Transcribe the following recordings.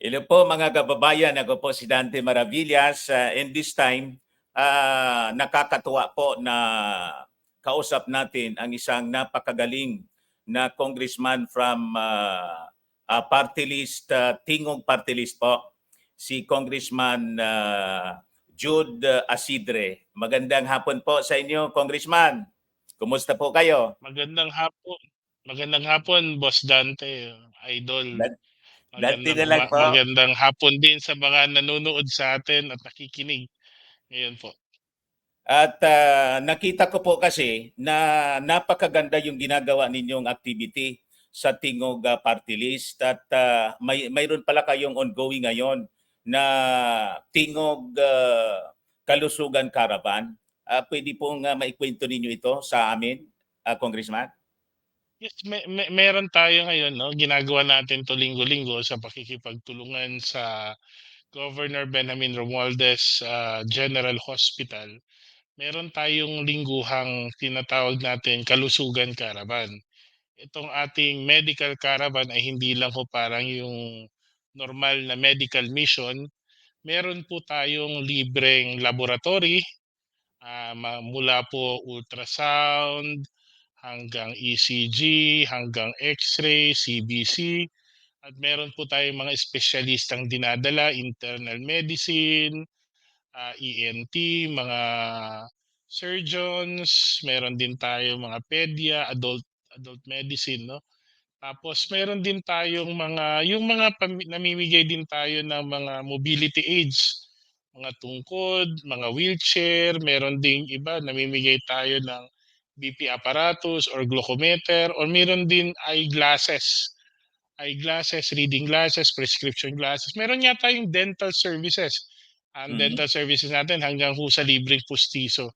Hello po mga kababayan, ako po si Dante Maravillas and this time nakakatuwa po na kausap natin ang isang napakagaling na congressman from party list, Tingog Party List po, si Congressman Jude Asidre. Magandang hapon po sa inyo, Congressman. Kumusta po kayo? Magandang hapon. Magandang hapon, Boss Dante, idol. Dante na lang po. Magandang hapon din sa mga nanonood sa atin at nakikinig ngayon po. At nakita ko po kasi na napakaganda yung ginagawa ninyong activity sa Tingog Party List at mayroon pala kayong ongoing ngayon na Tingog Kalusugan Caravan. Pwede pong maikwento ninyo ito sa amin, Congressman? Yes, meron tayo ngayon, no? Ginagawa natin to linggo-linggo sa pakikipagtulungan sa Governor Benjamin Romualdez General Hospital. Meron tayong lingguhang tinatawag natin Kalusugan Caravan. Itong ating medical caravan ay hindi lang po parang yung normal na medical mission. Meron po tayong libreng laboratory, mula po ultrasound hanggang ECG, hanggang X-ray, CBC, at meron po tayong mga espesyalistang dinadala, internal medicine, ENT, mga surgeons, meron din tayo mga pedia, adult medicine, no? Tapos meron din tayong namimigay din tayo ng mga mobility aids, mga tungkod, mga wheelchair, meron ding iba namimigay tayo ng BP apparatus or glucometer, or meron din eyeglasses, reading glasses, prescription glasses. Meron nga tayong dental services. Ang Mhm. dental services natin hanggang ho sa libreng pustiso.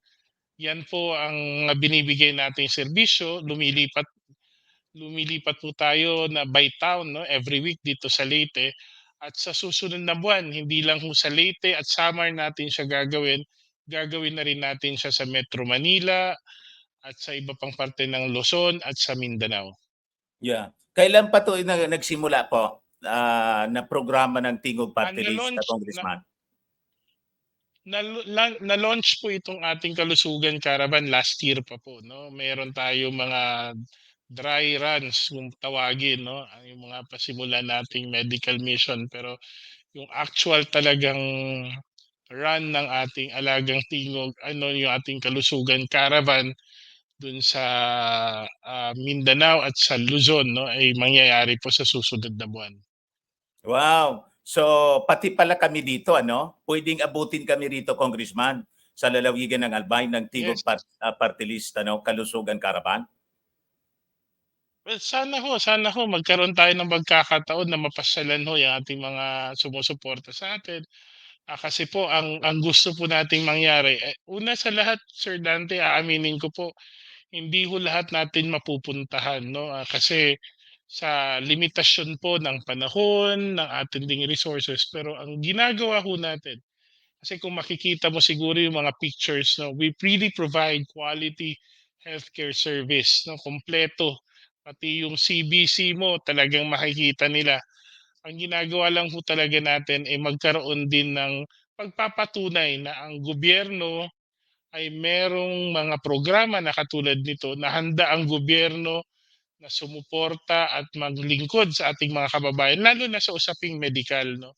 Yan po ang binibigay nating serbisyo. Lumilipat po tayo na by town, no, every week dito sa Leyte, at sa susunod na buwan hindi lang ho sa Leyte at Samar natin siya gagawin na rin natin siya sa Metro Manila at sa iba pang parte ng Luzon at sa Mindanao. Yeah. Kailan pa to nagsimula po na programa ng Tingog Ah, Party List, na-launch na, Congressman? na-launch po itong ating Kalusugan Caravan last year pa po, no. Meron tayo mga dry runs kung tawagin, no, yung mga pasimulan nating medical mission, pero yung actual talagang run ng ating alagang tingog, ano, yung ating Kalusugan Caravan dun sa Mindanao at sa Luzon, no, ay mangyayari po sa susunod na buwan. Wow! So, pati pala kami dito ano, puwedeng abutin kami rito, Congressman, sa lalawigan ng Albay ng Yes. Tingog Party List ano, Kalusugan Caravan? Well, sana ho magkaroon tayo ng pagkakataon na mapasyalan ho yung ating mga sumusuporta sa atin. Kasi po ang gusto po nating mangyari, una sa lahat, Sir Dante, aaminin ko po, hindi ho lahat natin mapupuntahan, 'no, kasi sa limitasyon po ng panahon, ng ating ding resources. Pero ang ginagawa ho natin, kasi kung makikita mo siguro yung mga pictures, 'no, we really provide quality healthcare service, 'no, kumpleto. Pati yung CBC mo talagang makikita nila. Ang ginagawa lang ho talaga natin ay magkaroon din ng pagpapatunay na ang gobyerno ay merong mga programa na katulad nito, na handa ang gobyerno na sumuporta at maglingkod sa ating mga kababayan, lalo na sa usaping medikal, 'no.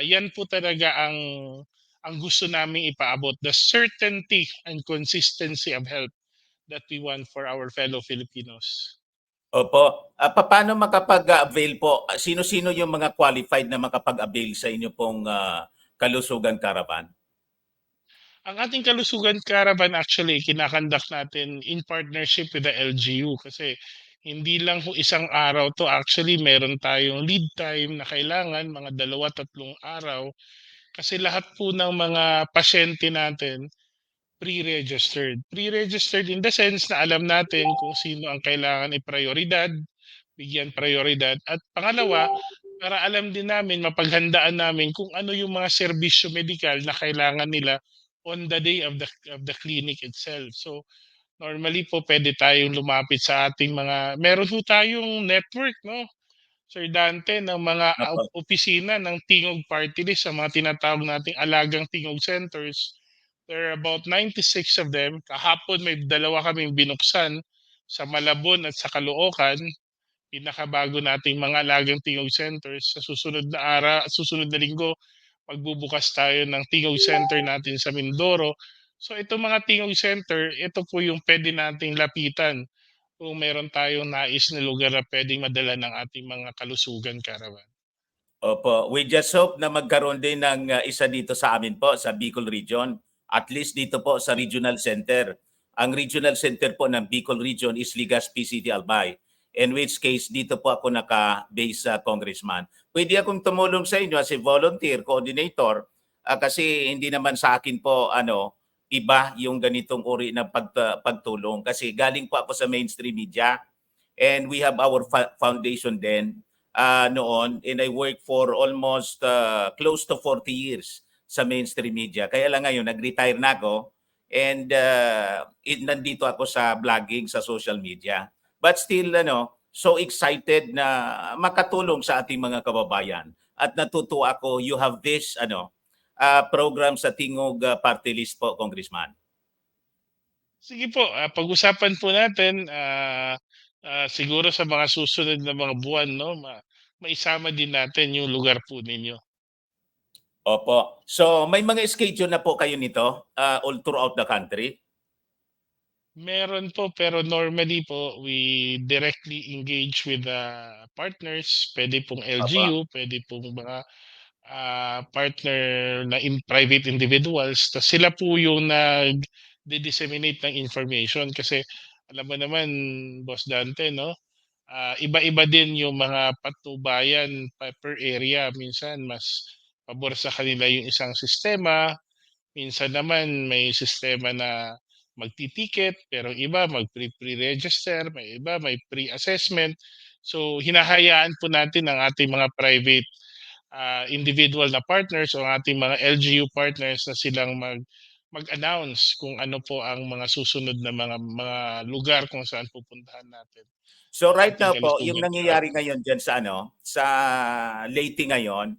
Yan po talaga ang gusto naming ipaabot, the certainty and consistency of health that we want for our fellow Filipinos. Opo. Papaano makapag-avail po? Sino-sino yung mga qualified na makapag-avail sa inyo pong Kalusugan Caravan? Ang ating Kalusugan Caravan actually kinakandak natin in partnership with the LGU, kasi hindi lang ho isang araw 'to, actually meron tayong lead time na kailangan mga 2, 3 araw, kasi lahat po ng mga pasyente natin pre-registered. Pre-registered in the sense na alam natin kung sino ang kailangan i-prayoridad, bigyan prayoridad, at pangalawa, para alam din namin, mapaghandaan namin kung ano yung mga serbisyo medikal na kailangan nila on the day of the clinic itself. So, normally po pwede tayong lumapit sa ating meron po tayong network, no? Sir Dante, ng mga Opo. opisina ng Tingog Party List, sa mga tinatawag nating alagang Tingog Centers. There are about 96 of them. Kahapon may dalawa kaming binuksan sa Malabon at sa Caloocan, pinakabago nating mga alagang Tingog Centers. Sa susunod na linggo, magbubukas tayo ng Tingog Center natin sa Mindoro. So itong mga Tingog Center, ito po yung pwede nating lapitan kung meron tayong nais na lugar na puwedeng madala ng ating mga kalusugan caravan. Opo, we just hope na magkaroon din ng isa dito sa amin po sa Bicol Region. At least dito po sa Regional Center. Ang Regional Center po ng Bicol Region is Legazpi City, Albay. In which case, dito po ako naka-base sa congressman. Pwede akong tumulong sa inyo as a volunteer coordinator kasi hindi naman sa akin po iba yung ganitong uri ng pagtulong kasi galing po ako sa mainstream media and we have our foundation din noon, and I worked for almost close to 40 years sa mainstream media. Kaya lang ngayon, nag-retire na ako and nandito ako sa vlogging sa social media. But still, so excited na makatulong sa ating mga kababayan. At natutuwa ako, you have this program sa Tingog Party List po, Congressman. Sige po, pag-usapan po natin, siguro sa mga susunod na mga buwan 'no, maisama din natin yung lugar po ninyo. Opo. So may mga schedule na po kayo nito all throughout the country? Meron po, pero normally po we directly engage with the partners. Puwede pong Opo. LGU, puwede pong mga, partner na private individuals. Tas sila po yung nagdi-disseminate ng information kasi alam mo naman, Boss Dante 'no, iba-iba din yung mga patnubayan per area. Minsan mas pabor sa kanila yung isang sistema, minsan naman may sistema na magti-ticket, pero yung iba pre-register, may iba may pre-assessment. So hinahayaan po natin ang ating mga private, individual na partners o ang ating mga LGU partners na silang mag-announce kung ano po ang mga susunod na mga lugar kung saan pupuntahan natin So ang right ating now po, yung kalusugan nangyayari caravan. ngayon diyan sa sa Leyte ngayon,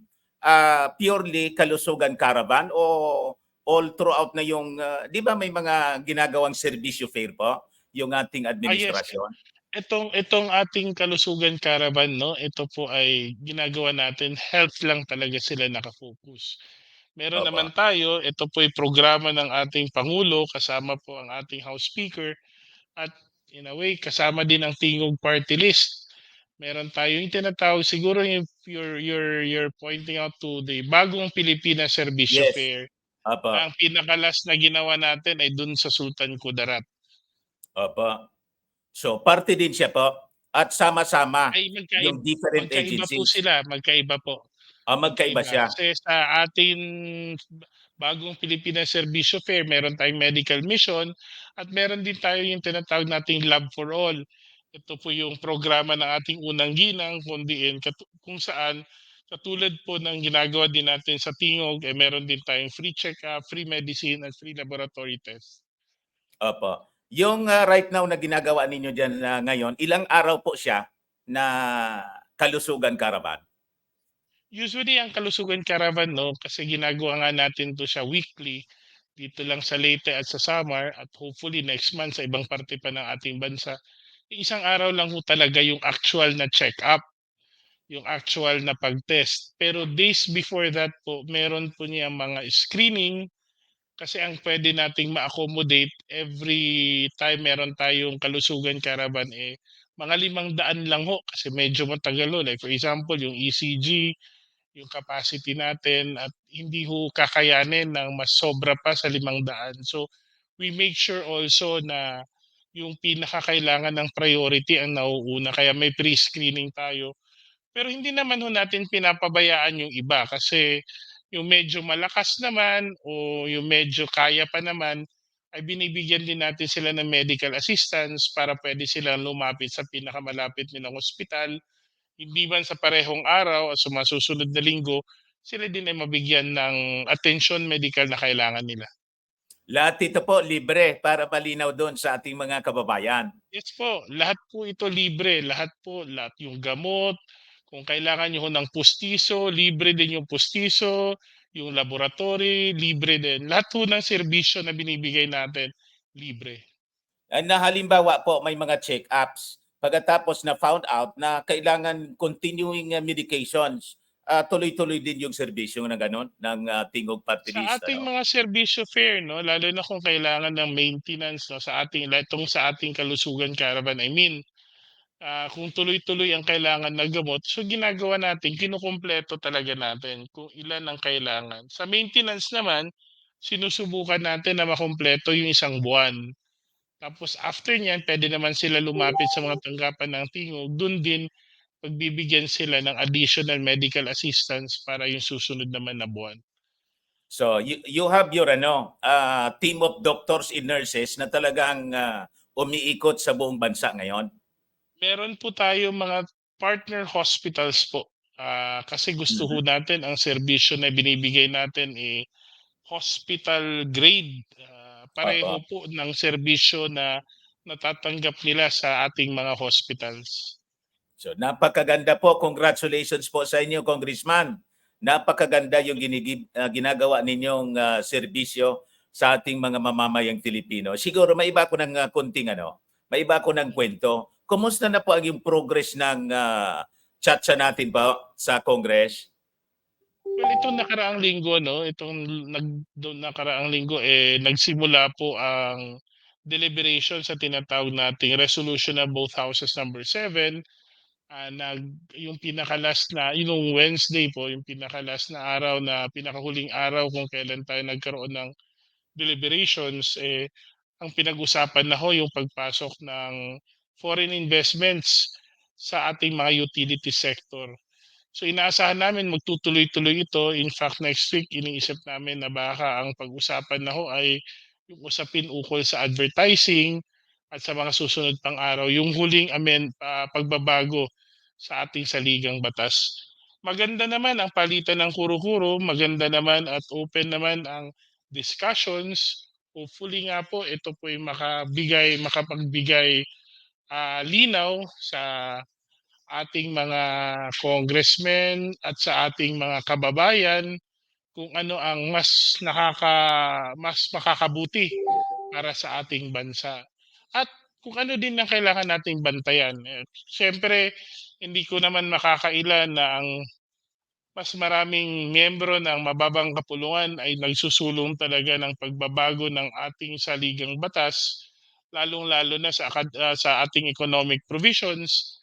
purely kalusugan caravan o all throughout na yung 'di ba may mga ginagawang serbisyo fair po yung ating Yes, administrasyon? itong ating kalusugan caravan 'no, ito po ay ginagawa natin, health lang talaga sila naka-focus. Meron naman Opo. tayo, ito po ay programa ng ating pangulo, kasama po ang ating House Speaker at in a way kasama din ang Tingog Party List. Meron tayong tinatawag, siguro yung you're pointing out to the Bagong Pilipinas Serbisyo Yes. Fair, na Opo. ang pinaka-last na ginawa natin ay dun sa Sultan Kudarat. Opo. So parte din siya po at sama-sama Ay yung different magkaiba po agencies. sila, magkaiba po. Magkaiba Magkaiba siya. kasi sa ating Bagong Pilipinas Serbisyo Fair meron tayong medical mission at meron din tayo yung tinatawag nating Love for All. Ito po yung programa ng ating unang ginang kung saan katulad po ng ginagawa din natin sa Tingog, meron din tayong free check-up, free medicine at free laboratory test. Opo. Yung right now na ginagawa ninyo diyan ngayon, ilang araw po siya na kalusugan caravan? Usually ang Kalusugan Caravan 'no, kasi ginagawa nga natin 'to siya weekly, dito lang sa Leyte at sa Samar at hopefully next month sa ibang parte pa ng ating bansa. Isang araw lang ho talaga yung actual na check-up, yung actual na pag-test. Pero days before that po, meron po niyang mga screening, kasi ang puwede nating ma-accommodate every time meron tayong Kalusugan Caravan, mga 500 lang ho kasi medyo matagal ho. Like for example, yung ECG, yung capacity natin at hindi ho kakayanin ng mas sobra pa sa 500. So, we make sure also na yung pinakakailangan ng priority ang nauuna kaya may pre-screening tayo. Pero hindi naman ho natin pinapabayaan yung iba kasi yung medyo malakas naman o yung medyo kaya pa naman ay binibigyan din natin sila ng medical assistance para pwede silang lumapit sa pinakamalapit nilang ospital, hindi man sa parehong araw o sa mga susunod na linggo, sila din ay mabigyan ng atensyon medikal na kailangan nila. Lahat ito po libre para malinaw do'n sa ating mga kababayan. Yes po, lahat po ito libre, lahat po, lahat yung gamot, Kung kailangan niyo ho ng pustiso, libre din yung pustiso, yung laboratory, libre din. Lahat ho ng serbisyo na binibigay natin, libre. Na halimbawa po may mga check-ups pagkatapos na found out na kailangan continuing medications, tuloy-tuloy din yung serbisyo na gano'n ng Tingog Party Sa List ating ano? mga serbisyo fair 'no, lalo na kung kailangan ng maintenance 'no, sa ating kalusugan Caravan I mean, kung tuloy-tuloy ang kailangan na gamot, so ginagawa natin kinukumpleto talaga natin kung ilan ang kailangan. Sa maintenance naman, sinusubukan natin na makumpleto yung isang buwan. Tapos after niyan puwede naman sila lumapit sa mga tanggapan ng tingog, dun din pagbibigyan sila ng additional medical assistance para yung susunod naman na buwan. So you have your ano, team of doctors and nurses na talagang umiikot sa buong bansa ngayon? Meron po tayong mga partner hospitals po. Kasi gusto ho Mhm. natin ang serbisyo na binibigay natin, hospital grade. Pareho Oo. po ng serbisyo na natatanggap nila sa ating mga hospitals. So napakaganda po. Congratulations po sa inyo, Congressman. Napakaganda yung ginagawa ninyong serbisyo sa ating mga mamamayang Pilipino. Siguro may iba ko ng konting ano, may iba ko ng kwento. Kumusta na po ang yung progress ng chatsa natin po sa Congress? Well, itong nakaraang linggo 'no, nakaraang linggo, nagsimula po ang deliberation sa tinatawag nating resolution of both houses number 7. Yung pinaka-last na yung Wednesday po, yung pinaka-last na araw na pinakahuling araw kung kailan tayo nagkaroon ng deliberations, ang pinag-usapan na ho yung pagpasok ng foreign investments sa ating mga utility sector. So inaasahan namin magtutuloy-tuloy ito. In fact, next week iniisip namin na baka ang pag-usapan na ho ay yung usapin ukol sa advertising at sa mga susunod pang araw yung huling pagbabago sa ating saligang batas. Maganda naman ang palitan ng kuro-kuro, maganda naman at open naman ang discussions. Hopefully nga po ito po ay makapagbigay linaw sa ating mga congressmen at sa ating mga kababayan kung ano ang mas makakabuti para sa ating bansa. At kung ano din ang kailangan nating bantayan. Siyempre hindi ko naman makakailan na ang mas maraming miyembro ng mababang kapulungan ay nagsusulong talaga ng pagbabago ng ating saligang batas, lalong-lalo na sa ating economic provisions.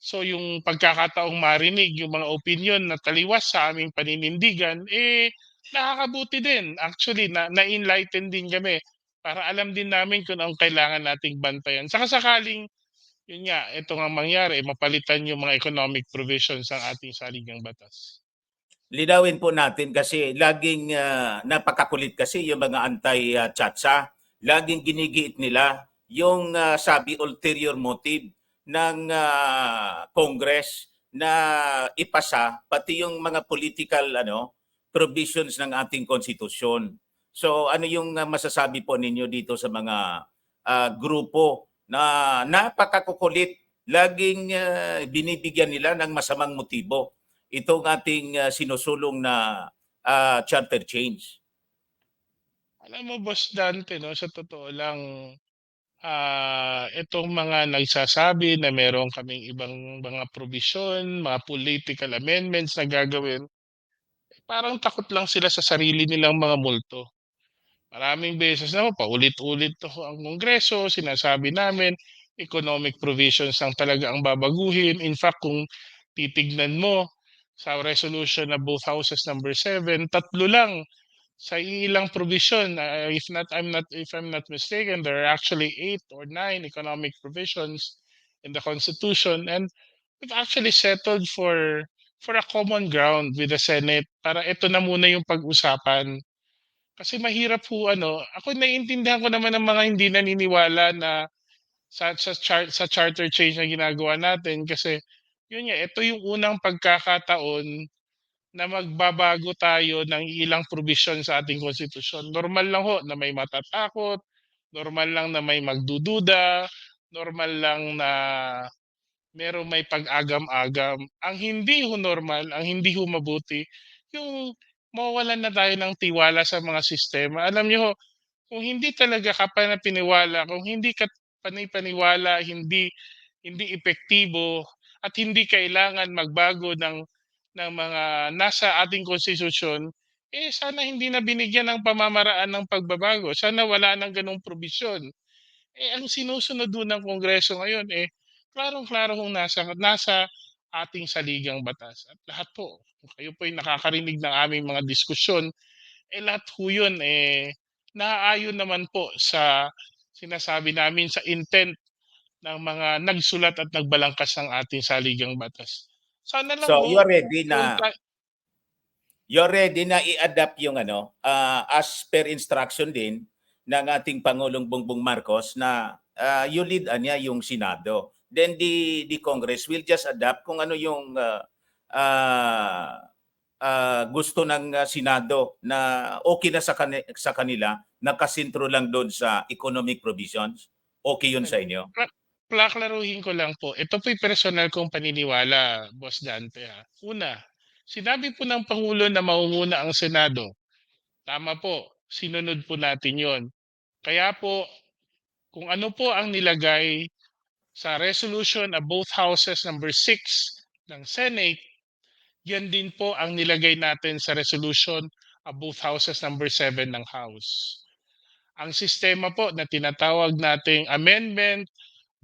So yung pagkakataong marinig yung mga opinyon na taliwas sa aming paninindigan, nakakabuti din. Actually na-enlighten din kami para alam din namin kung anong kailangan nating bantayan. Saka sakaling yun nga, ito nga mangyari, mapalitan yung mga economic provisions ng ating saligang batas. Linawin po natin kasi laging napakakulit kasi yung mga anti-chatsa. Laging ginigiit nila yung sabi ulterior motive ng Congress na ipasa pati yung mga political provisions ng ating konstitusyon. So ano yung masasabi po ninyo dito sa mga grupo na napakakukulit, laging binibigyan nila ng masamang motibo itong ating sinusulong na charter change. Alam mo Boss Dante 'no, sa totoo lang, itong mga nagsasabi na meron kaming ibang mga probisyon, mga political amendments na gagawin, parang takot lang sila sa sarili nilang mga multo. Maraming beses naman paulit-ulit to ang Kongreso, sinasabi namin economic provisions lang talaga ang babaguhin. In fact, kung titignan mo sa resolution na both houses number 7, tatlo lang sa ilang provision. If I'm not mistaken, there are actually 8 or 9 economic provisions in the Constitution, and we've actually settled for a common ground with the Senate para ito na muna yung pag-usapan. Kasi mahirap po ano, ako naiintindihan ko naman ang mga hindi naniniwala na sa charter change na ginagawa natin kasi yun nga, ito yung unang pagkakataon na magbabago tayo ng ilang probisyon sa ating konstitusyon. Normal lang ho na may matatakot, normal lang na may magdududa, normal lang na merong may pag-agam-agam. Ang hindi ho normal, ang hindi ho mabuti, yung mawawalan na tayo ng tiwala sa mga sistema. Alam niyo ho, kung hindi talaga ka panipaniwala, kung hindi ka panipaniwala, hindi hindi epektibo at hindi kailangan magbago ng mga nasa ating konstitusyon, eh sana hindi na binigyan ng pamamaraan ng pagbabago. Sana wala ng ganong probisyon. Eh ang sinusunod doon ng Kongreso ngayon eh klarong-klaro kung nasa ating saligang batas. At lahat po, kung kayo po ay nakakarinig ng aming mga diskusyon, eh lahat po yun eh naaayon naman po sa sinasabi namin sa intent ng mga nagsulat at nagbalangkas ng ating saligang batas. Sana lang So ho, doon you're ready na i-adapt yung ano, as per instruction din ng ating Pangulong Bongbong Marcos na you lead niya yung Senado. Then the Congress will just adapt kung ano yung uh, gusto ng Senado na okay na sa kanila, nakasintro lang doon sa economic provisions. Okay yun sa inyo? klaklaruhin ko lang po. Ito po'y personal kong paniniwala, Boss Dante ha. Una, sinabi po ng Pangulo na mauuna ang Senado. Tama po, sinunod po natin yon. Kaya po, kung ano po ang nilagay sa resolution of both houses number 6 ng Senate, yan din po ang nilagay natin sa resolution of both houses number 7 ng House. Ang sistema po na tinatawag nating amendment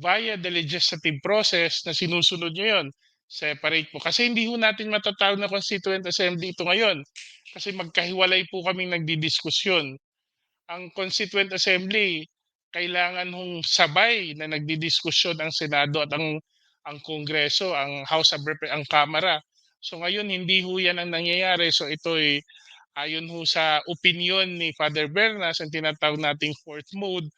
via the legislative process na sinusunod nyo yun, separate po. Kasi hindi ho natin matatawag na Constituent Assembly ito ngayon. Kasi magkahiwalay po kaming nagdidiskusyon. Ang Constituent Assembly, kailangan hong sabay na nagdidiskusyon ang Senado at ang Kongreso, ang House of ang Kamara. So ngayon hindi ho yan ang nangyayari. So ito ay ayon ho sa opinion ni Father Bernas, ang tinatawag nating fourth mode,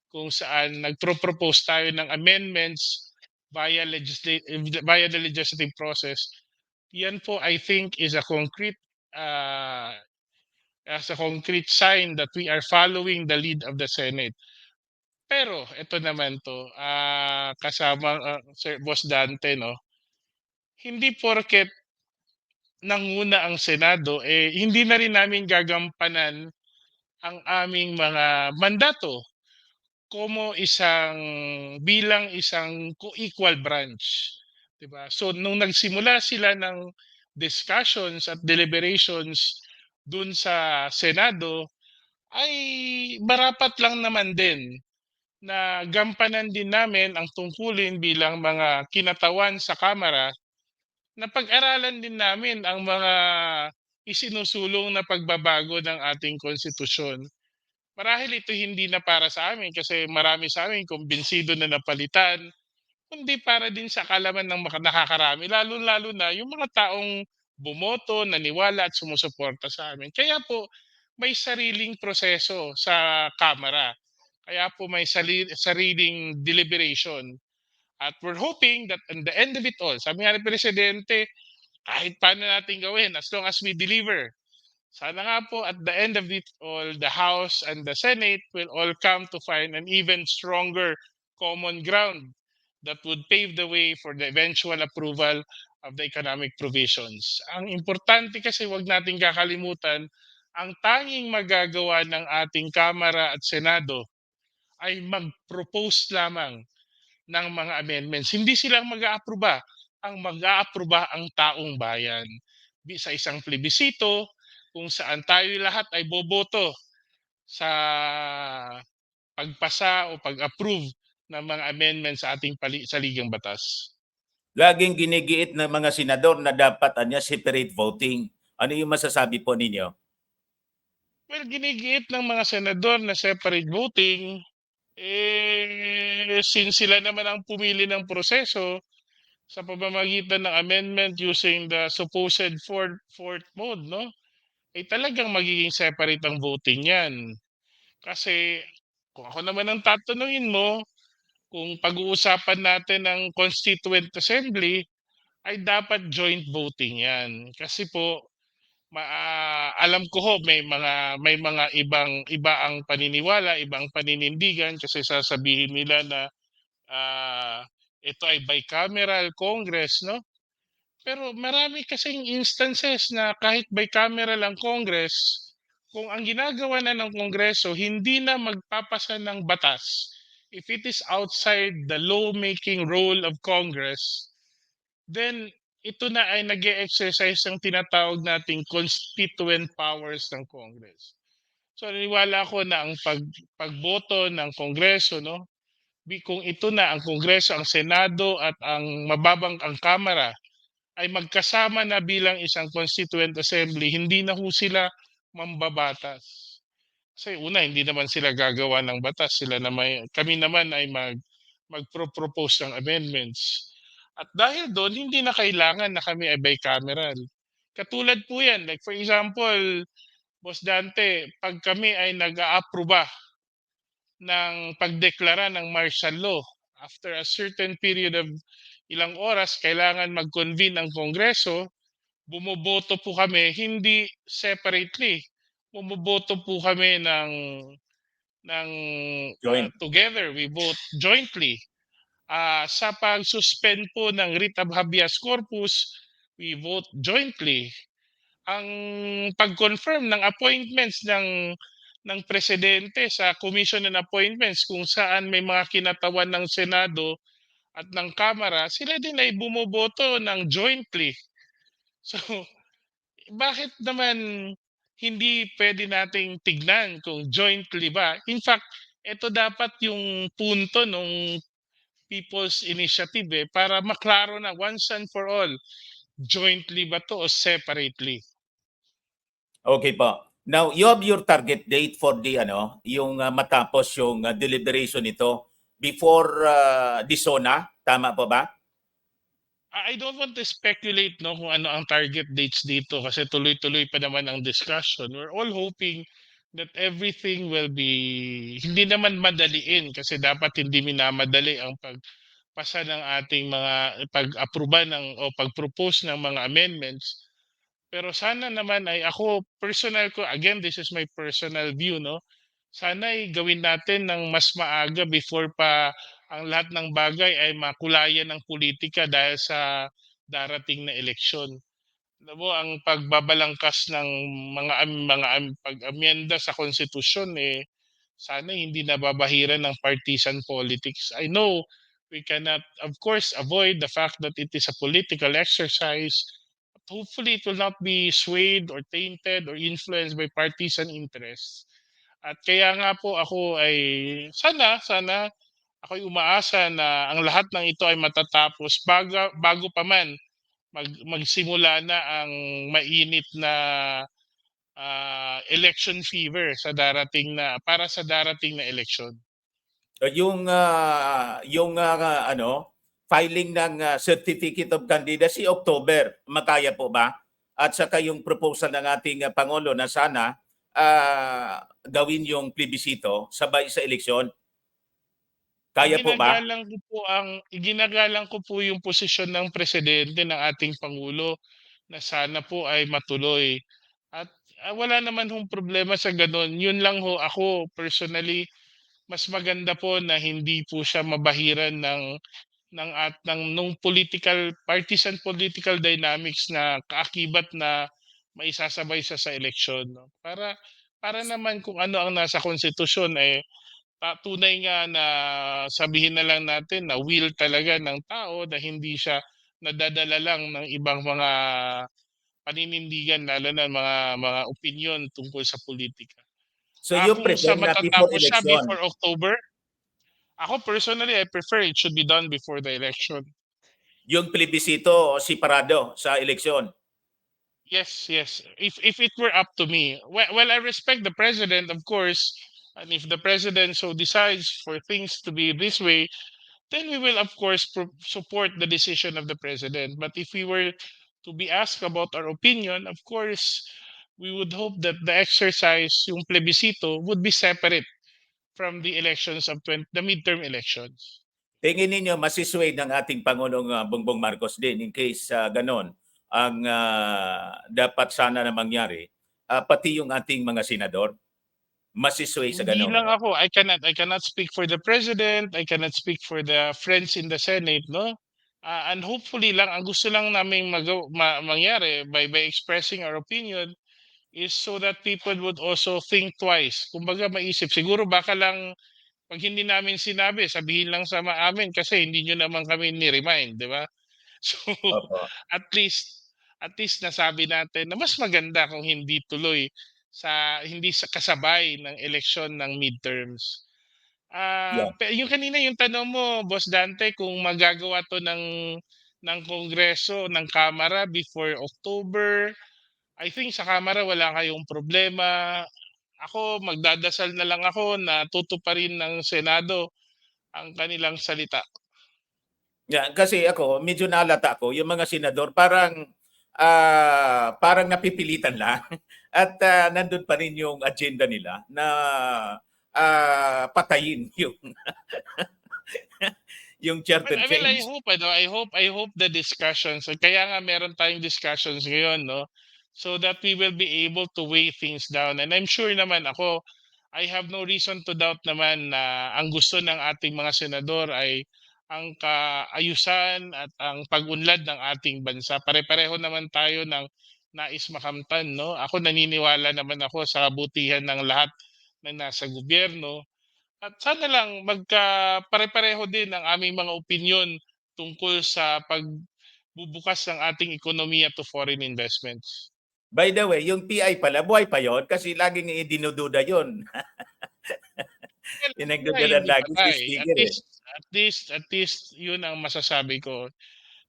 kung saan nagpro-propose tayo ng amendments via the legislative process. Yan po I think is a concrete as a concrete sign that we are following the lead of the Senate. Pero ito naman to, kasama Sir Boss Dante, no, hindi porket nanguna ang Senado eh hindi na rin namin gagampanan ang aming mga mandato como bilang isang co-equal branch, 'di ba? So nung nagsimula sila ng discussions at deliberations dun sa Senado ay marapat lang naman din na gampanan din namin ang tungkulin bilang mga kinatawan sa Kamara na pag-aralan din namin ang mga isinusulong na pagbabago ng ating konstitusyon. Marahil ito hindi na para sa amin kasi marami sa amin kumbinsido na napalitan, kundi para din sa kaalaman ng nakakarami, lalo-lalo na yung mga taong bumoto, naniwala at sumusuporta sa amin. Kaya po may sariling proseso sa Kamara. Kaya po may sariling deliberation. At we're hoping that in the end of it all, sabi nga ni Presidente, kahit paano natin gawin, as long as we deliver, sana nga po at the end of it all, the House and the Senate will all come to find an even stronger common ground that would pave the way for the eventual approval of the economic provisions. Ang importante kasi wag nating kakalimutan, ang tanging magagawa ng ating Kamara at Senado ay mag-propose lamang ng mga amendments. Hindi sila mag-aaproba. Ang mag-aaproba ang taong bayan. Sa isang plebisito kung saan tayo lahat ay boboto sa pagpasa o pag-approve ng mga amendments sa ating saligang batas. Laging ginigiit ng mga senador na dapat separate voting. Ano yung masasabi po ninyo? Well, ginigiit ng mga senador na separate voting, since sila naman ang pumili ng proseso sa pamamagitan ng amendment using the supposed fourth mode, no? Talagang magiging separate ang voting yan. Kasi kung ako naman ang tatanungin mo, kung pag-uusapan natin ng Constituent Assembly, ay dapat joint voting yan. Kasi po, alam ko ho, may mga iba ang paniniwala, ibang paninindigan kasi sasabihin nila na ito ay bicameral Congress, no? Pero marami kasing instances na kahit bicameral ang Congress, kung ang ginagawa na ng Kongreso hindi na magpapasa ng batas, if it is outside the lawmaking role of Congress, then ito na ay nag-e-exercise ng tinatawag nating constituent powers ng Congress. So naniniwala ako na ang pagboto ng Kongreso, no, kung ito na ang Kongreso, ang Senado at ang mababang ang Kamara ay magkasama na bilang isang constituent assembly, hindi na ho sila mambabatas. Kasi una, hindi naman sila gagawa ng batas. Kami naman ay magpro-propose ng amendments. At dahil doon, hindi na kailangan na kami ay bicameral. Katulad po yan, like for example, Boss Dante, pag kami ay nag-aaproba ng pagdeklara ng martial law, after a certain period of ilang oras, kailangan mag-convene ang Kongreso, bumoboto po kami hindi separately. Bumoboto po kami ng Join. together, we vote jointly. Sa pag-suspend po ng writ of habeas corpus, we vote jointly. Ang pag-confirm ng appointments ng presidente sa Commission on Appointments kung saan may mga kinatawan ng Senado at ng Kamara, sila din ay bumoboto ng jointly. So, bakit naman hindi pwede nating tignan kung jointly ba? In fact, ito dapat yung punto nung People's Initiative para maklaro na once and for all, jointly ba to o separately? Okay po. Now, you have your target date for the yung matapos yung deliberation nito before DISONA, tama po ba? I don't want to speculate, no, kung ano ang target dates dito kasi tuloy-tuloy pa naman ang discussion. We're all hoping that everything will be hindi naman madaliin kasi dapat hindi minamadali ang pagpasa ng ating mga pag-aproba ng o pag-propose ng mga amendments. Pero sana naman ay ako personal ko, again, this is my personal view, no. Sana ay gawin natin ng mas maaga before pa ang lahat ng bagay ay makulayan ng politika dahil sa darating na eleksyon. Alam mo, ang pagbabalangkas ng pag-amyenda sa konstitusyon sana hindi nababahiran ng partisan politics. I know we cannot, of course, avoid the fact that it is a political exercise. But hopefully, it will not be swayed or tainted or influenced by partisan interests. At kaya nga po ako ay sana ako'y umaasa na ang lahat ng ito ay matatapos bago pa man magsimula na ang mainit na election fever para sa darating na eleksyon. Yung filing ng certificate of candidacy October, makaya po ba? At saka yung proposal ng ating pangulo na sana gawin yung plebisito sabay sa eleksyon. Kaya po ba? Iginagalang ko po yung posisyon ng presidente ng ating pangulo na sana po ay matuloy. At wala naman hong problema sa ganun. Yun lang ho, ako personally, mas maganda po na hindi po siya mabahiran ng nung partisan political dynamics na kaakibat na maisasabay siya sa eleksyon, no? Para naman kung ano ang nasa konstitusyon tunay nga na sabihin na lang natin na will talaga ng tao na hindi siya nadadala lang ng ibang mga paninindigan lalo na mga opinyon tungkol sa politika. So you Kung sa prefer na before matatapos siya election? before October, ako personally I prefer it should be done before the election. Yung plebisito separado sa eleksyon? Yes, yes. If it were up to me, well, I respect the president, of course, and if the president so decides for things to be this way, then we will, of course, support the decision of the president. But if we were to be asked about our opinion, of course, we would hope that the exercise, yung plebiscito, would be separate from the elections of the midterm elections. Tingin ninyo masisway ng ating Pangulong Bongbong Marcos din in case ganon ang dapat sana na mangyari, pati yung ating mga senador? masisway sa Hindi ganong lang ano. ako, I cannot speak for the president, I cannot speak for the friends in the Senate, 'no? And hopefully lang ang gusto lang naming mangyari by expressing our opinion is so that people would also think twice. Kumbaga maisip, siguro baka lang 'pag hindi namin sinabi, sabihin lang sa amin kasi hindi niyo naman kami ni-remind, 'di ba? So, Opo. at least nasabi natin na mas maganda kung hindi tuloy hindi sa kasabay ng eleksyon ng midterms. Yeah. Yung kanina yung tanong mo, Boss Dante, kung magagawa 'to ng Kongreso, ng Kamara before October, I think sa Kamara wala kayong problema. Ako magdadasal na lang ako na tutuparin ng Senado ang kanilang salita. Yeah, kasi ako medyo naalata ko yung mga senador parang parang napipilitan lang at nandun pa rin yung agenda nila na patayin yung yung charter I change. hope ano, I hope the discussions kaya nga meron tayong discussions ngayon, 'no, so that we will be able to weigh things down, and I'm sure naman ako, I have no reason to doubt naman na ang gusto ng ating mga senador ay ang kaayusan at ang pag-unlad ng ating bansa. Pare-pareho naman tayo ng nais makamtan, 'no? Ako naniniwala naman ako sa kabutihan ng lahat na nasa gobyerno. At sana lang pare-pareho din ang aming mga opinyon tungkol sa pagbubukas ng ating ekonomiya to foreign investments. By the way, yung PI pala, buhay pa yon kasi laging dinududa yon. Well, buhay Pinagdududan hindi lagi si patay. At speaker eh. least yun ang masasabi ko.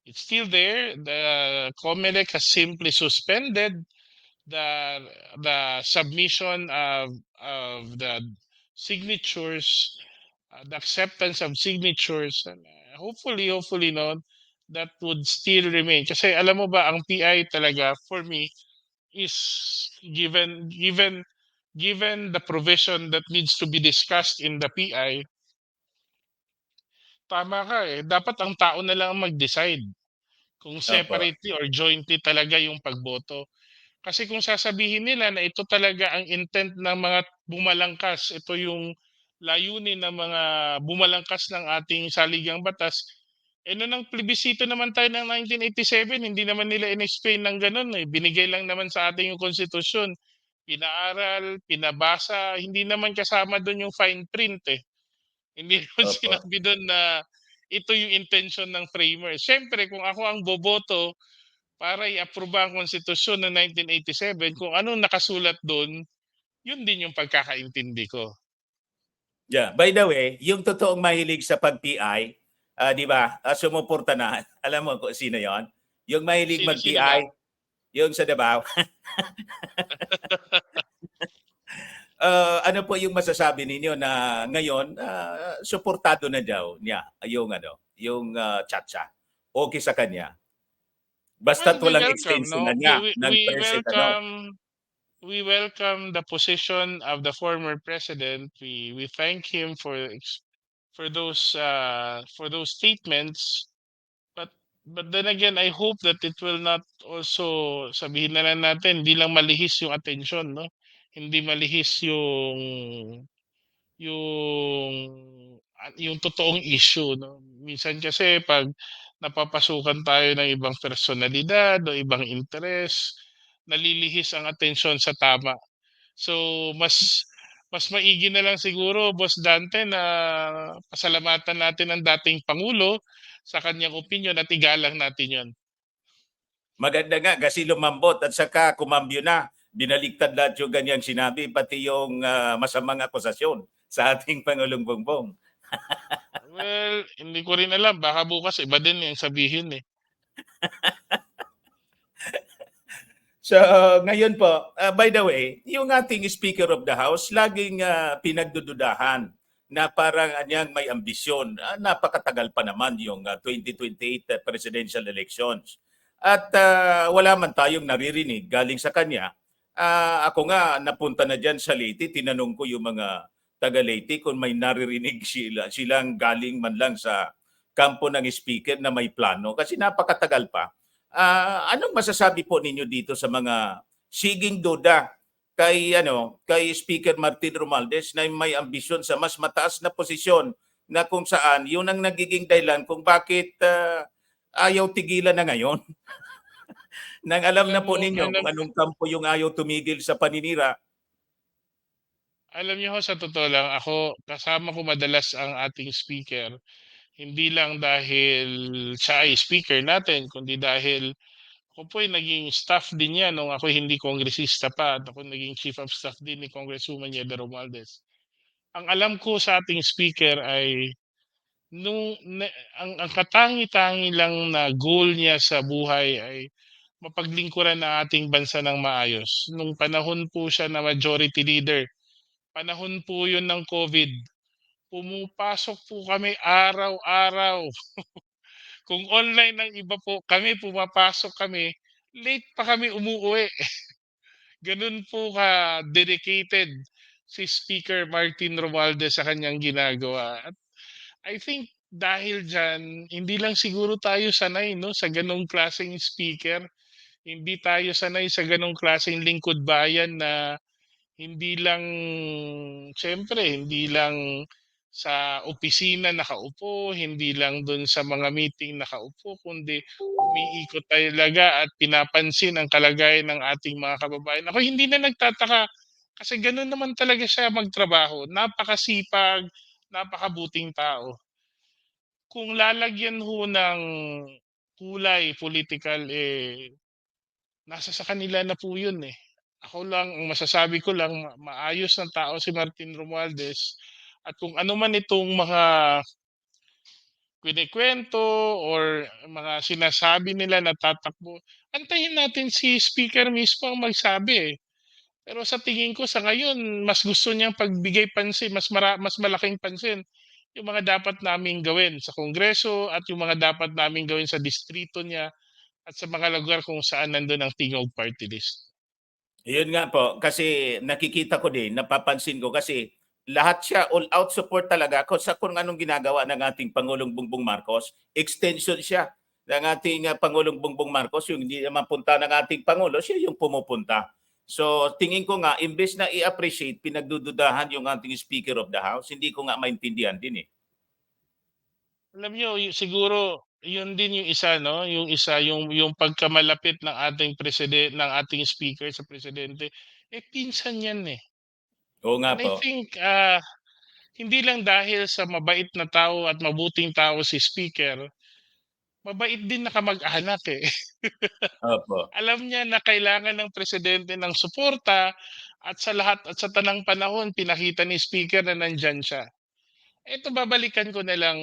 It's still there. The COMELEC has simply suspended the submission of the signatures, the acceptance of signatures, and hopefully no, that would still remain. Kasi alam mo ba, ang PI talaga for me is given the provision that needs to be discussed in the PI, tama ka eh. Dapat ang tao na lang ang mag-decide kung Opo. separately or jointly talaga yung pagboto. Kasi kung sasabihin nila na ito talaga ang intent ng mga bumalangkas, ito yung layunin ng mga bumalangkas ng ating saligang batas, eh noon ng plebisito naman tayo ng 1987, hindi naman nila in-explain ng gano'n eh. Binigay lang naman sa atin yung konstitusyon. Pinaaral, pinabasa, hindi naman kasama doon yung fine print eh. Hindi naman Opo. sinabi doon na ito yung intention ng framers. Siyempre, kung ako ang boboto para i-aproba ang konstitusyon ng 1987, kung anong nakasulat doon, yun din yung pagkakaintindi ko. Yeah. By the way, yung totoong mahilig sa pag-PI, 'di ba? Sumuporta na. Alam mo kung sino 'yon? Yung mahilig Sino ba? mag-PI, yung sa Davao. Ano po yung masasabi ninyo na ngayon suportado na daw niya yung ano, yung Chacha. Okay sa kanya. Well, Basta't we walang welcome, extension na no? niya ng present ano. We welcome the position of the former president. We thank him for those statements. But then again, I hope that it will not also, sabihin na lang natin, hindi lang malihis yung atensyon, no? Hindi malihis yung totoong issue, 'no? Minsan kasi 'pag napapasukan tayo ng ibang personalidad o ibang interes, nalilihis ang atensyon sa tama. So, mas maigi na lang siguro, Boss Dante, na pasalamatan natin ang dating pangulo sa kanyang opinyon at igalang natin 'yon. Maganda nga kasi lumambot at saka kumambyo na. Binaliktad lahat yung ganyang sinabi, pati yung masamang akusasyon sa ating Pangulong Bongbong. Well, hindi ko rin alam, baka bukas iba din yung sabihin, eh. So ngayon po, by the way, yung ating Speaker of the House laging pinagdududahan na parang anyang may ambisyon. Napakatagal pa naman yung 2028 presidential elections. At wala man tayong naririnig galing sa kanya. Ako nga napunta na dyan sa Leyte, tinanong ko yung mga taga Leyte kung may naririnig silang galing man lang sa kampo ng speaker na may plano kasi napakatagal pa. Anong masasabi po ninyo dito sa mga siging duda kay Speaker Martin Romualdez na may ambisyon sa mas mataas na posisyon na kung saan yun ang nagiging dahilan kung bakit ayaw tigilan na ngayon. Nang alam na Alam po mo ninyo alam kung anong kampo yung ayaw tumigil sa paninira. alam niyo ho, sa totoo lang, ako kasama ko madalas ang ating speaker. Hindi lang dahil siya ay speaker natin, kundi dahil ako po ay naging staff din niya nung ako'y hindi kongresista pa at ako naging chief of staff din ni Congresswoman Yeda Romualdez. Ang alam ko sa ating speaker ay nung na ang katangi-tangi lang na goal niya sa buhay ay mapaglingkuran ang ating bansa ng maayos. Nung panahon po siya na majority leader, panahon po 'yun ng COVID, pumapasok po kami araw-araw. Kung online ang iba po, kami pumapasok kami, late pa kami umuuwi. Gano'n po ka-dedicated si Speaker Martin Romualdez sa kanyang ginagawa. At I think dahil diyan, hindi lang siguro tayo sanay 'no, sa gano'ng klaseng speaker. Hindi tayo sanay sa gano'ng klaseng lingkod bayan na hindi lang hindi lang sa opisina nakaupo, hindi lang dun sa mga meeting nakaupo, kundi umiikot talaga at pinapansin ang kalagayan ng ating mga kababayan. Ako hindi na nagtataka kasi gano'n naman talaga siya magtrabaho, napakasipag, napakabuting tao. Kung lalagyan ho ng kulay political, nasa sa kanila na po 'yun, eh. Ako lang ang masasabi ko lang maayos na tao si Martin Romualdez at kung ano man itong mga kinukuwento or mga sinasabi nila na tatakbo, antayin natin si speaker mismo ang magsabi, eh. Pero sa tingin ko sa ngayon mas gusto niyang pagbigay pansin, mas malaking pansin yung mga dapat naming gawin sa Kongreso at yung mga dapat naming gawin sa distrito niya at sa mga lugar kung saan nandun ang Tingog Party List. Yun nga po, kasi nakikita ko din, napapansin ko kasi lahat siya all out support talaga kung anong ginagawa ng ating Pangulong Bongbong Marcos. Extension siya ng ating Pangulong Bongbong Marcos, yung hindi naman punta ng ating Pangulo, siya yung pumupunta. So tingin ko nga, imbes na i-appreciate, pinagdududahan yung ating Speaker of the House, hindi ko nga maintindihan din eh. Alam niyo siguro yun din yung isa 'no, yung pagkamalapit ng ating ng ating speaker sa presidente, pinsan yan, eh. Oo nga And I po. think, hindi lang dahil sa mabait na tao at mabuting tao si speaker, mabait din na kamag-anak, eh. Opo. Alam niya na kailangan ng presidente ng suporta at sa lahat at sa tanang panahon pinakita ni speaker na nandiyan siya. Eto babalikan ko na lang,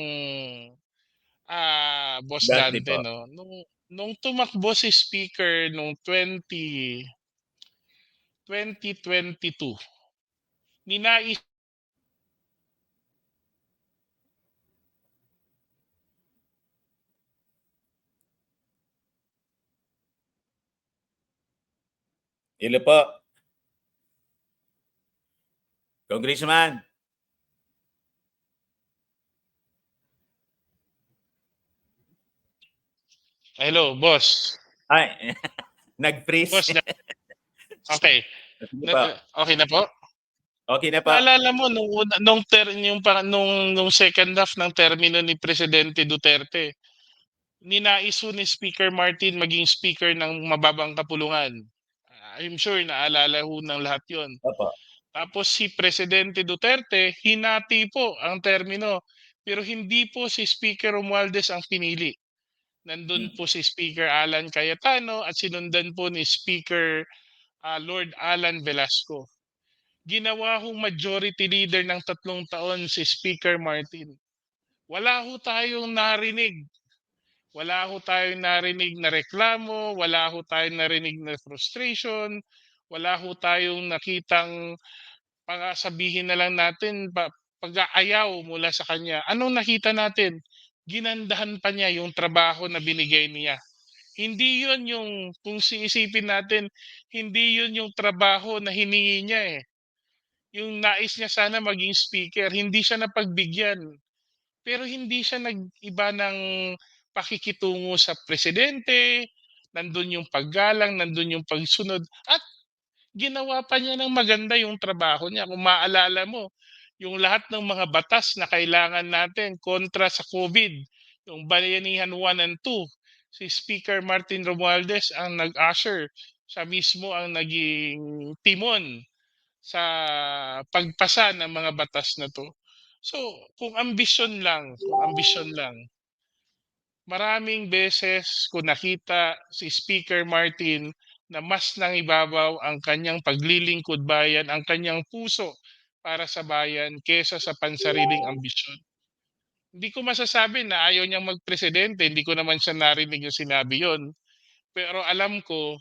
Boss Dante Dante po. 'no, nung tumakbo si speaker nung 2022, ninais Hello po. Congressman. hello boss, Ay, nag-freeze. boss da okey, Sige po. okey na po? Okay na po. Naalala mo nung una nung yung nung second half ng termino ni Presidente Duterte, ninais ho ni Speaker Martin maging speaker ng mababang kapulungan. I'm sure naalala ho ng lahat 'yon. Opo. Tapos si Presidente Duterte, hinati po ang termino, pero hindi po si Speaker Romualdez ang pinili. Nandun Mm. po si Speaker Alan Cayetano at sinundan po ni Speaker, Lord Alan Velasco. Ginawa hong majority leader ng 3 taon si Speaker Martin. Wala ho tayong narinig. Wala ho tayong narinig na reklamo, wala ho tayong narinig na frustration, wala ho tayong nakitang sabihin na lang natin pag-aayaw mula sa kanya. Anong nakita natin? Ginandahan pa niya yung trabaho na binigay niya. Hindi yun yung, kung siisipin natin, hindi yun yung trabaho na hiningi niya eh. Yung nais niya sana maging speaker, hindi siya napagbigyan. Pero hindi siya nag-iba ng pakikitungo sa presidente, nandun yung paggalang, nandun yung pagsunod, at ginawa pa niya ng maganda yung trabaho niya. Kung maalala mo, yung lahat ng mga batas na kailangan natin kontra sa COVID, yung Bayanihan 1 and 2, si Speaker Martin Romualdez ang nag-usher. Siya mismo ang naging timon sa pagpasa ng mga batas na 'to. So, kung ambisyon lang, maraming beses ko nakita si Speaker Martin na mas nangibabaw ang kanyang paglilingkod bayan, ang kanyang puso para sa bayan kaysa sa pansariling ambisyon. Hindi ko masasabi na ayaw niyang magpresidente, hindi ko naman siya narinig yung sinabi yon. Pero alam ko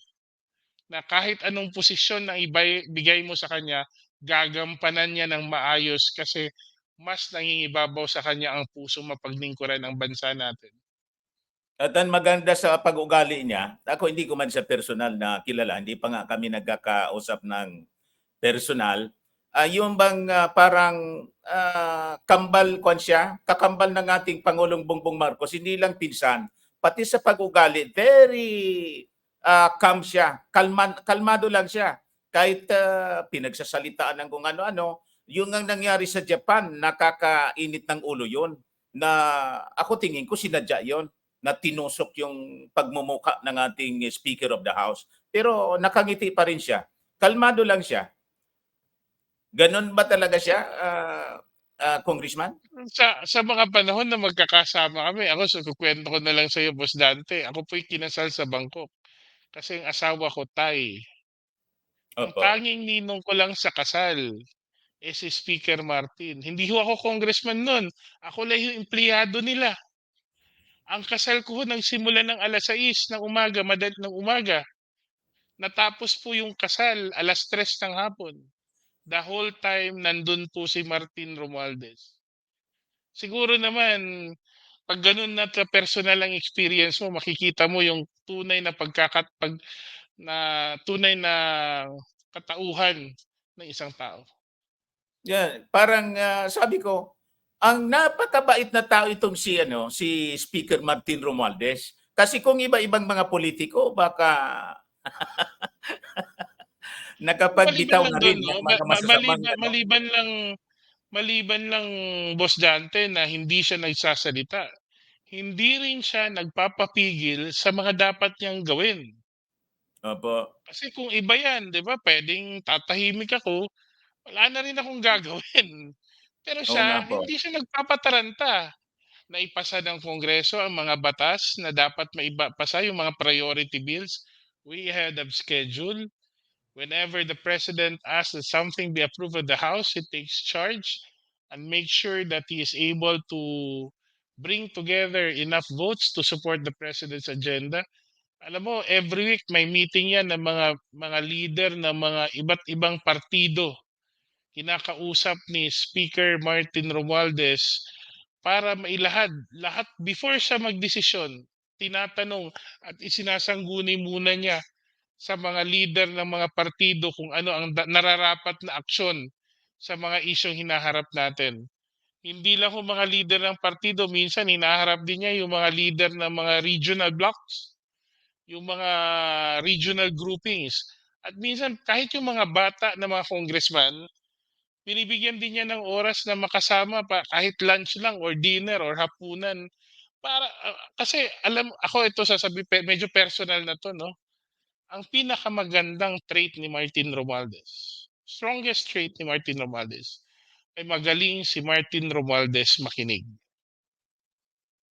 na kahit anong posisyon na ibigay mo sa kanya, gagampanan niya ng maayos kasi mas nangingibabaw sa kanya ang puso mapaglingkuran ng bansa natin. At ang maganda sa pag-ugali niya, ako hindi ko man siya personal na kilala, hindi pa nga kami nagkakausap ng personal. Yung bang parang kambal kwan siya, kakambal ng ating Pangulong Bongbong Marcos, hindi lang pinsan, pati sa pag-ugali, very calm siya, kalmado lang siya. Kahit pinagsasalitaan ng kung ano-ano, yung ang nangyari sa Japan, nakakainit ng ulo yun, na ako tingin ko sinadya yon na tinusok yung pagmumuka ng ating Speaker of the House. Pero nakangiti pa rin siya. Kalmado lang siya. Ganon ba talaga siya, Congressman? Sa mga panahon na magkakasama kami, ako so kukuwento ko na lang sa'yo Boss Dante, ako po'y kinasal sa Bangkok, kasi ang asawa ko Thai. Ang Opo. tanging ninong ko lang sa kasal, si Speaker Martin. Hindi ho ako congressman nun, ako lang yung empleyado nila. Ang kasal ko ho nagsimula ng 6:00 ng umaga, ng umaga. Natapos po yung kasal 3:00 ng hapon. The whole time nandun po si Martin Romualdez. Siguro naman 'pag gano'n na personal ang experience mo, makikita mo yung tunay na na tunay na katauhan ng isang tao. Yan, parang sabi ko, ang napakabait na tao itong si Speaker Martin Romualdez. Kasi kung iba-ibang mga politiko baka Maliban nakapagbitaw lang na dun rin 'no, ng mga masasamang maliban lang Boss Dante na hindi siya nagsasalita, hindi rin siya nagpapapigil sa mga dapat niyang gawin. opo, Kasi kung iba 'yan, 'di ba, puwedeng tatahimik ako, wala na rin akong gagawin. Pero oo nga siya, po. hindi siya nagpapataranta. Naipasa ng Kongreso ang mga batas na dapat maipasa, yung mga priority bills way ahead of schedule. Whenever the president asks that something be approved of the House, he takes charge and makes sure that he is able to bring together enough votes to support the president's agenda. Alam mo, every week may meeting yan ng mga leader ng mga iba't ibang partido. Kinakausap ni Speaker Martin Romualdez para mailahad lahat before siya magdesisyon. Tinatanong at isinasangguni muna niya sa mga leader ng mga partido kung ano ang nararapat na aksyon sa mga isyong hinaharap natin. Hindi lang ho mga leader ng partido, minsan hinaharap din niya yung mga leader ng mga regional blocks, yung mga regional groupings. At minsan kahit yung mga bata na mga congressman, binibigyan din niya ng oras na makasama pa kahit lunch lang or dinner or hapunan para kasi alam ako ito medyo personal na 'to 'no. Ang pinakamagandang trait ni Martin Romualdez, strongest trait ni Martin Romualdez, ay magaling si Martin Romualdez makinig. Mm.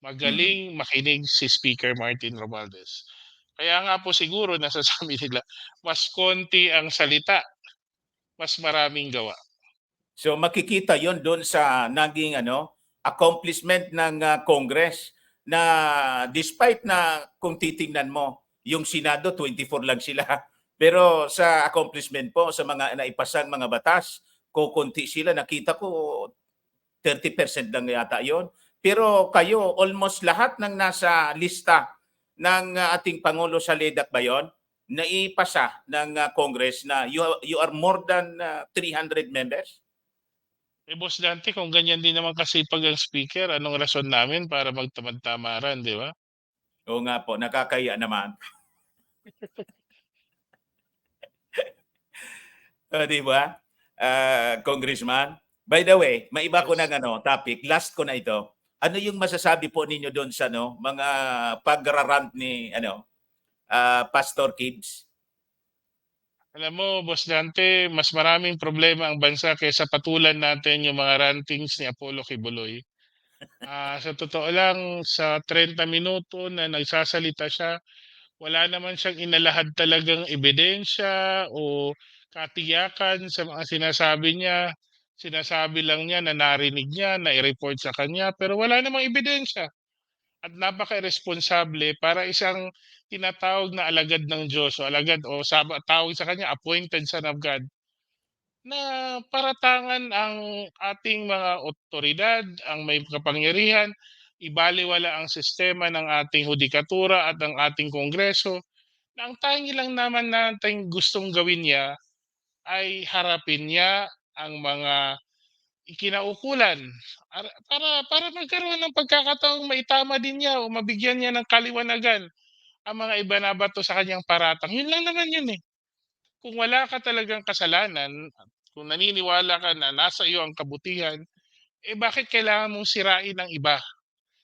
Magaling makinig si Speaker Martin Romualdez. Kaya nga po siguro nasasabi nila, mas konti ang salita, mas maraming gawa. So makikita yon doon sa naging accomplishment ng Congress na despite na kung titingnan mo, yung Senado 24 lang sila. Pero sa accomplishment po sa mga naipasang mga batas, kokonti sila. Nakita ko 30% lang yata yon. Pero kayo, almost lahat ng nasa lista ng ating Pangulo sa LEDAC ba yun? Naipasa ng Congress na you are more than 300 members? Boss Dante, kung ganyan din naman kasipag ang speaker, anong rason namin para magtamad-tamaran, 'di ba? Oo nga po, nakakahiya naman. Di ba? Congressman. By the way, maiba ko Yes. ng topic. Last ko na ito. Ano yung masasabi po ninyo doon sa mga pagrarant ni Pastor Kids? Alam mo, Boss Dante, mas maraming problema ang bansa kaysa patulan natin yung mga rantings ni Apollo Kibuloy. Sa totoo lang, sa 30 minuto na nagsasalita siya, wala naman siyang inalahad talagang ebidensya o katiyakan sa mga sinasabi niya. Sinasabi lang niya na narinig niya, na i-report sa kanya, pero wala namang ebidensya. At napaka-iresponsable para isang tinatawag na alagad ng Diyos o alagad o tawag sa kanya appointed son of God na paratangan ang ating mga otoridad, ang may kapangyarihan, ibaliwala ang sistema ng ating hudikatura at ang ating kongreso na ang tangi lang naman nating gustong gawin niya ay harapin niya ang mga ikinaukulan para magkaroon ng pagkakataong maitama din niya o mabigyan niya ng kaliwanagan ang mga ibinabato sa kanyang paratang. Yun lang naman yun eh. Kung wala ka talagang kasalanan, kung naniniwala ka na nasa iyo ang kabutihan, eh bakit kailangan mong sirain ang iba?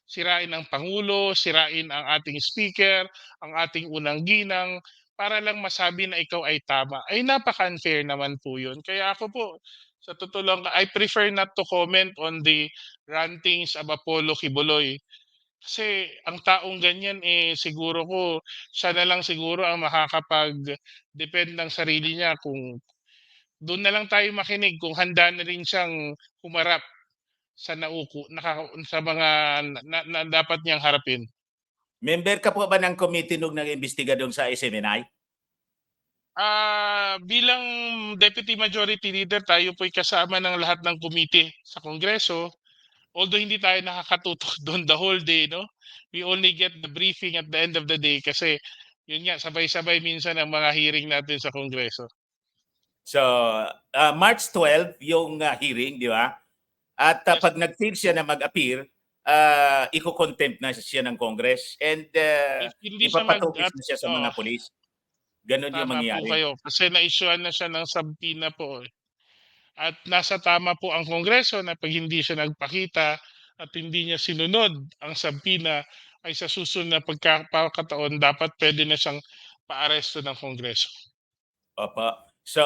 Sirain ang Pangulo, sirain ang ating speaker, ang ating unang ginang, para lang masabi na ikaw ay tama. Ay napaka-unfair naman po yun. Kaya ako po, sa totoo lang, I prefer not to comment on the rantings of Apollo Kibuloy. Kasi ang taong ganyan eh siguro ko siya na lang siguro ang makakapag-depend ng sarili niya kung doon na lang tayo makinig kung handa na rin siyang humarap sa sa mga na dapat niyang harapin. Member ka po ba ng committee nung nag-imbestiga doon sa SMNI? Bilang Deputy Majority Leader, tayo po'y kasama ng lahat ng komite sa Kongreso. Although hindi tayo nakakatutok doon the whole day, no? We only get the briefing at the end of the day kasi yun nga, sabay-sabay minsan ang mga hearing natin sa Kongreso. So, March 12 yung hearing, di ba? At Yes, pag nag-fail siya na mag-appear, iko-contempt na siya ng Congress and if hindi siya ipapatupis na siya sa oo, mga pulis. Ganon yung tama po mangyayari. kayo kasi na-issuean na siya ng subpoena po, eh. At nasa tama po ang Kongreso na 'pag hindi siya nagpakita at hindi niya sinunod ang subpoena, ay sa susunod na pagkakataon dapat puwede na siyang paaresto ng Kongreso. Opo. So,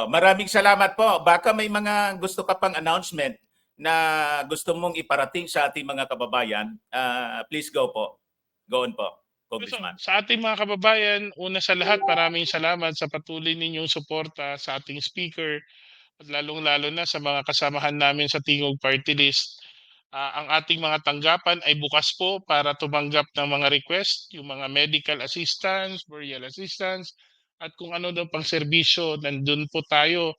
maraming salamat po. Baka may mga gusto ka pang announcement na gusto mong iparating sa ating mga kababayan. Please go po. Go on po, So, Congressman. sa ating mga kababayan, una sa lahat maraming salamat sa patuloy ninyong suporta sa ating speaker at lalong-lalo na sa mga kasamahan namin sa Tingog Party List. Ang ating mga tanggapan ay bukas po para tumanggap ng mga request, yung mga medical assistance, burial assistance, at kung ano daw pang serbisyo, nandun po tayo.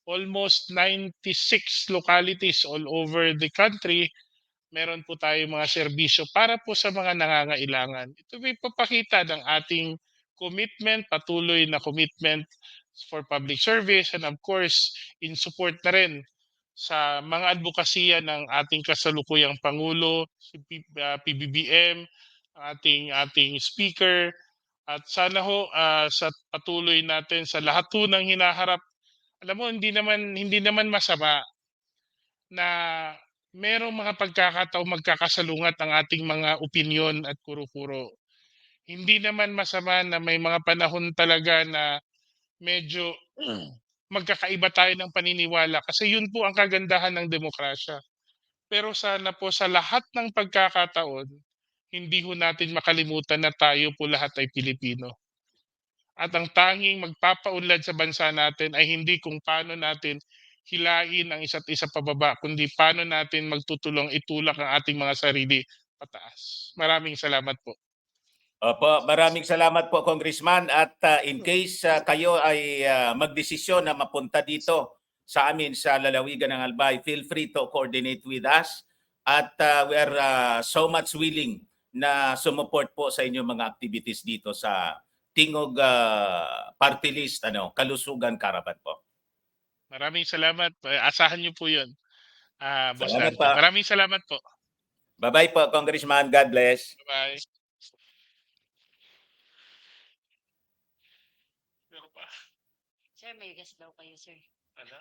Almost 96 localities all over the country, meron po tayong mga serbisyo para po sa mga nangangailangan. Ito may papakita ng ating commitment, patuloy na commitment for public service, and of course, in support na rin sa mga advokasya ng ating kasalukuyang Pangulo, si PBBM, ang ating speaker, at sana ho sa patuloy natin sa lahat ho ng hinaharap. Alam mo, hindi naman masama na merong mga pagkakataong magkakasalungat ang ating mga opinyon at kuro-kuro. Hindi naman masama na may mga panahon talaga na medyo magkakaiba tayo ng paniniwala kasi yun po ang kagandahan ng demokrasya. Pero sana po sa lahat ng pagkakataon, hindi ho natin makalimutan na tayo po lahat ay Pilipino. At ang tanging magpapaunlad sa bansa natin ay hindi kung paano natin hilain ang isa't isa pababa, kundi paano natin magtutulong itulak ang ating mga sarili pataas. Maraming salamat po. Opo, maraming salamat po, Congressman. At in case kayo ay magdesisyon na mapunta dito sa amin sa lalawigan ng Albay, feel free to coordinate with us. At we are so much willing na sumuport po sa inyong mga activities dito sa Tingog Party List, Kalusugan, Caravan po. Maraming salamat. Asahan niyo po 'yun, Boss Salamat Dante. pa. Maraming salamat po. Bye-bye po, Congressman. God bless. Bye-bye. Meron pa. Sir, may gas daw kayo, sir. Ano?